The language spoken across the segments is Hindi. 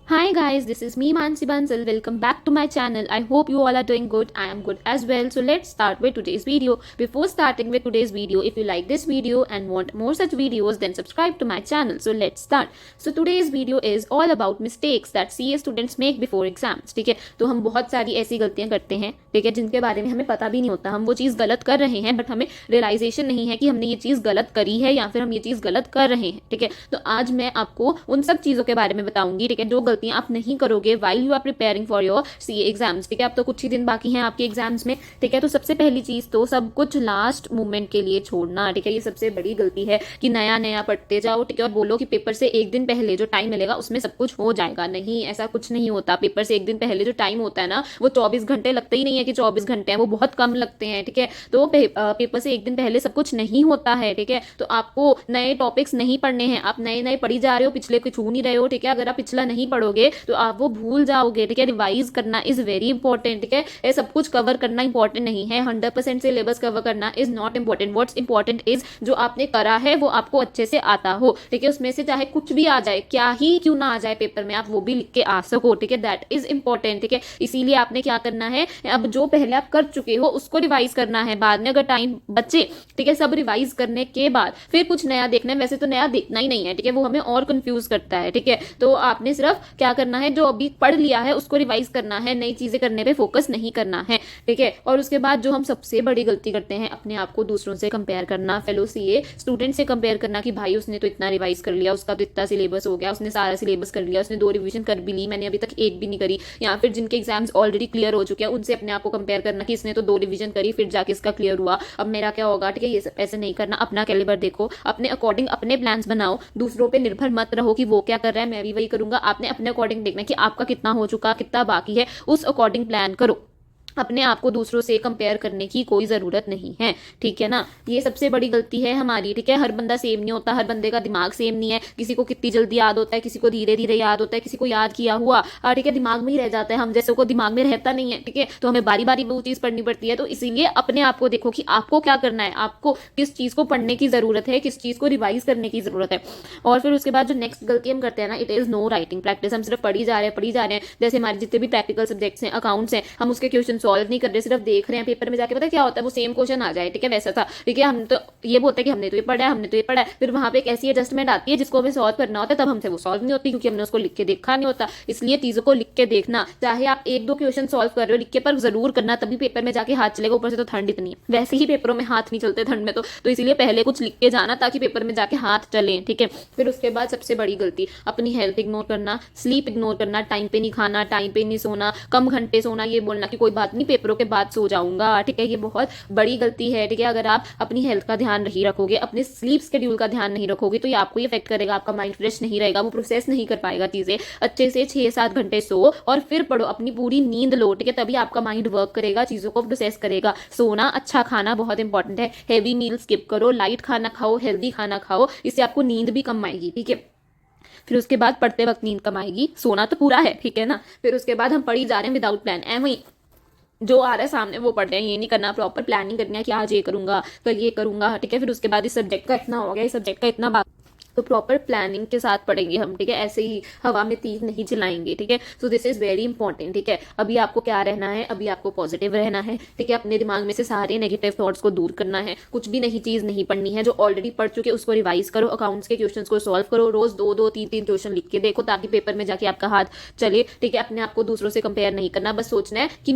Hi guys, this is me Mansi Bansal. Welcome back to my channel. I hope you all are doing good. I am good as well. So let's start with today's video. Before starting with today's video, if you like this video and want more such videos, then subscribe to my channel. So let's start. So today's video is all about mistakes that CA students make before exams. ठीक है, तो हम बहुत सारी ऐसी गलतियां करते हैं, ठीक है, जिनके बारे में हमें पता भी नहीं होता. हम वो चीज़ गलत कर रहे हैं बट हमें रियलाइजेशन नहीं है कि हमने ये चीज़ गलत करी है या फिर हम ये चीज़ गलत कर रहे हैं. ठीक है, तो आज मैं आपको उन सब चीज़ों के बारे में बताऊंगी. ठीक है, जो गलतियां आप नहीं करोगे while you are preparing for your CA exams. ठीक है, अब तो कुछ ही दिन बाकी हैं आपके एग्जाम्स में. ठीक है, तो सबसे पहली चीज़ तो सब कुछ लास्ट मोमेंट के लिए छोड़ना. ठीक है, ये सबसे बड़ी गलती है कि नया नया पढ़ते जाओ. ठीक है, और बोलो कि पेपर से एक दिन पहले जो टाइम मिलेगा उसमें सब कुछ हो जाएगा. नहीं, ऐसा कुछ नहीं होता. पेपर से एक दिन पहले जो टाइम होता है ना, वो 24 घंटे लगते ही नहीं है कि 24 घंटे हैं, वो बहुत कम लगते हैं. ठीक है, तो पेपर से एक दिन पहले सब कुछ नहीं होता है. ठीक है, तो आपको नए टॉपिक्स नहीं पढ़ने हैं. आप नए नए पढ़ी जा रहे हो, पिछले कुछ छू नहीं रहे हो. ठीक है, अगर आप पिछला नहीं पढ़ोगे तो आप वो भूल जाओगे. ठीक है, रिवाइज करना इज वेरी इंपॉर्टेंट. ठीक है, ये सब कुछ कवर करना इंपॉर्टेंट नहीं है. 100% सिलेबस कवर करना is not important. What's important is जो आपने करा है वो आपको अच्छे से आता हो. ठीक है, उसमें से चाहे कुछ भी आ जाए, क्या ही क्यों ना आ जाए पेपर में, आप वो भी लिख के आ सको. ठीक है, दैट इज इंपॉर्टेंट. ठीक है, इसीलिए आपने क्या करना है, अब जो पहले आप कर चुके हो उसको रिवाइज करना है. बाद में अगर टाइम बचे, ठीक है, सब रिवाइज करने के बाद फिर कुछ नया देखना है. वैसे तो नया देखना ही नहीं है. ठीक है, वो हमें और कंफ्यूज करता है. ठीक है, तो आपने सिर्फ क्या करना है, जो अभी पढ़ लिया है उसको रिवाइज करना है. नई चीजें करने पे फोकस नहीं करना है. ठीक है, और उसके बाद जो हम सबसे बड़ी गलती करते हैं, अपने आप को दूसरों से कंपेयर करना, फेलो सीए स्टूडेंट से कंपेयर करना कि भाई उसने तो इतना रिवाइज कर लिया, उसका तो इतना सिलेबस हो गया, उसने सारा सिलेबस कर लिया, उसने 2 रिवीजन कर भी ली, मैंने अभी तक एक भी नहीं करी. या फिर जिनके एग्जाम्स ऑलरेडी क्लियर हो चुके हैं उनसे अपने आप को कंपेयर करना कि इसने तो 2 रिवीजन करी फिर जाके इसका क्लियर हुआ, अब मेरा क्या होगा. ठीक है, ये सब ऐसे नहीं करना. अपना कैलिबर देखो, अपने अकॉर्डिंग अपने प्लान्स बनाओ. दूसरों पे निर्भर मत रहो कि वो क्या कर रहा है मैं भी वही करूंगा. आपने अपने अकॉर्डिंग देखना कि आपका कितना हो चुका, कितना बाकी है, उस अकॉर्डिंग प्लान करो. अपने आप को दूसरों से कंपेयर करने की कोई ज़रूरत नहीं है. ठीक है ना, ये सबसे बड़ी गलती है हमारी. ठीक है, हर बंदा सेम नहीं होता, हर बंदे का दिमाग सेम नहीं है. किसी को कितनी जल्दी याद होता है, किसी को धीरे धीरे याद होता है, किसी को याद किया हुआ ठीक है दिमाग में ही रह जाता है. हम जैसे को दिमाग में रहता नहीं है. ठीक है, तो हमें बारी बारी वो चीज़ पढ़नी पड़ती है. तो इसीलिए अपने आप को देखो कि आपको क्या करना है, आपको किस चीज़ को पढ़ने की ज़रूरत है, किस चीज़ को रिवाइज करने की ज़रूरत है. और फिर उसके बाद जो नेक्स्ट गलती हम करते हैं ना, it is no writing practice. हम सिर्फ पढ़ी जा रहे हैं. जैसे हमारे जितने भी प्रैक्टिकल सब्जेक्ट्स हैं, अकाउंट्स हैं, हम उसके क्वेश्चन सॉल्व नहीं कर रहे, सिर्फ देख रहे हैं. पेपर में जाके पता क्या होता है, वो सेम क्वेश्चन आ जाए. ठीक है, वैसा था. ठीक है, हम तो ये बोलते हैं कि हमने तो ये पढ़ा है, हमने तो ये पढ़ा है. फिर वहां पे एक ऐसी एडजस्टमेंट आती है जिसको हमें सॉल्व करना होता है, तब हमसे वो सॉल्व नहीं होती क्योंकि हमने उसको लिख के देखा नहीं होता. इसलिए चीजों को लिख के देखना. चाहे आप 1-2 क्वेश्चन सॉल्व कर रहे हो लिख के, पर जरूर करना, तभी पेपर में जाके हाथ चलेगा. ऊपर से तो ठंड इतनी है, वैसे ही पेपरों में हाथ नहीं चलते ठंड में. तो इसीलिए पहले कुछ लिख के जाना ताकि पेपर में जाके हाथ चले. ठीक है, फिर उसके बाद सबसे बड़ी गलती अपनी हेल्थ इग्नोर करना, स्लीप इग्नोर करना. टाइम पे नहीं खाना, टाइम पे नहीं सोना, कम घंटे सोना, ये बोलना कि कोई बात नहीं पेपरों के बाद सो जाऊंगा. ठीक है, ये बहुत बड़ी गलती है. ठीक है, अगर आप अपनी हेल्थ का ध्यान नहीं रखोगे, अपने स्लीप शेड्यूल का ध्यान नहीं रखोगे, तो ये आपको इफेक्ट करेगा. आपका माइंड फ्रेश नहीं रहेगा, वो प्रोसेस नहीं कर पाएगा चीजें अच्छे से. 6-7 घंटे सो और फिर पढ़ो, अपनी पूरी नींद लो. ठीक है, तभी आपका माइंड वर्क करेगा, चीजों को प्रोसेस करेगा. सोना, अच्छा खाना बहुत इंपॉर्टेंट है. हैवी मील स्किप करो, लाइट खाना खाओ, हेल्दी खाना खाओ, इससे आपको नींद भी कम आएगी. ठीक है, फिर उसके बाद पढ़ते वक्त नींद कम आएगी. सोना तो पूरा है. ठीक है ना, फिर उसके बाद हम पढ़ी जा रहे हैं विदाउट प्लान. एवं जो आ रहा है सामने वो पढ़ रहे हैं, ये नहीं करना. प्रॉपर प्लानिंग करनी है कि आज ये करूंगा, कल ये करूंगा. ठीक है, फिर उसके बाद इस सब्जेक्ट का इतना हो गया, इस सब्जेक्ट का इतना बाकी, तो प्रॉपर प्लानिंग के साथ पढ़ेंगे हम. ठीक है, ऐसे ही हवा में तीर नहीं चलाएंगे. ठीक है, so this is very important. ठीक है, अभी आपको क्या रहना है, अभी आपको पॉजिटिव रहना है. ठीक है, अपने दिमाग में से सारे नेगेटिव थॉट्स को दूर करना है. कुछ भी नई चीज नहीं पढ़नी है. जो ऑलरेडी पढ़ चुके उसको रिवाइज करो. अकाउंट्स के क्वेश्चन को सॉल्व करो. रोज 2-2, 3-3 क्वेश्चन लिख के देखो ताकि पेपर में जाके आपका हाथ चले. ठीक है, अपने आप को दूसरों से कंपेयर नहीं करना. बस सोचना है कि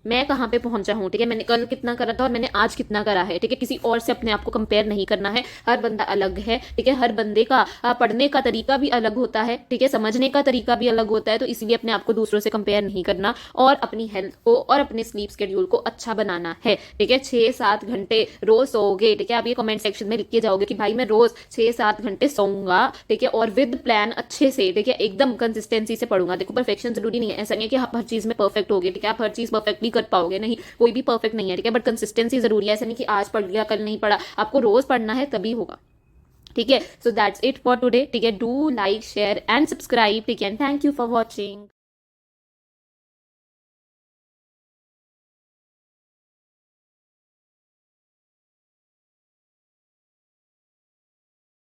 मैं कहाँ पे पहुंचा हूँ. ठीक है, मैंने कल कितना करा था और मैंने आज कितना करा है. ठीक है, किसी और से अपने आप को कंपेयर नहीं करना है. हर बंदा अलग है. ठीक है, हर बंदे का पढ़ने का तरीका भी अलग होता है. ठीक है, समझने का तरीका भी अलग होता है. तो इसलिए अपने आप को दूसरों से कंपेयर नहीं करना और अपनी हेल्थ को और अपने स्लीप शेड्यूल को अच्छा बनाना है. ठीक है, 6-7 घंटे रोज सोओगे. ठीक है, आप ये कमेंट सेक्शन में लिख के जाओगे कि भाई मैं रोज 6-7 घंटे सोऊंगा. ठीक है, और विद प्लान अच्छे से. ठीक है, एकदम कंसिस्टेंसी से पढ़ूंगा. देखो, परफेक्शन जरूरी नहीं है. ऐसा नहीं है कि आप हर चीज में परफेक्ट होगे. ठीक है, आप हर चीज परफेक्टली कर पाओगे, नहीं, कोई भी परफेक्ट नहीं है. ठीक है, बट कंसिस्टेंसी जरूरी है. ऐसा नहीं कि आज पढ़ लिया कल नहीं पढ़ा. आपको रोज पढ़ना है तभी होगा. ठीक है, so that's it for today. ठीक है, do like, share and subscribe. ठीक है, थैंक यू फॉर वॉचिंग.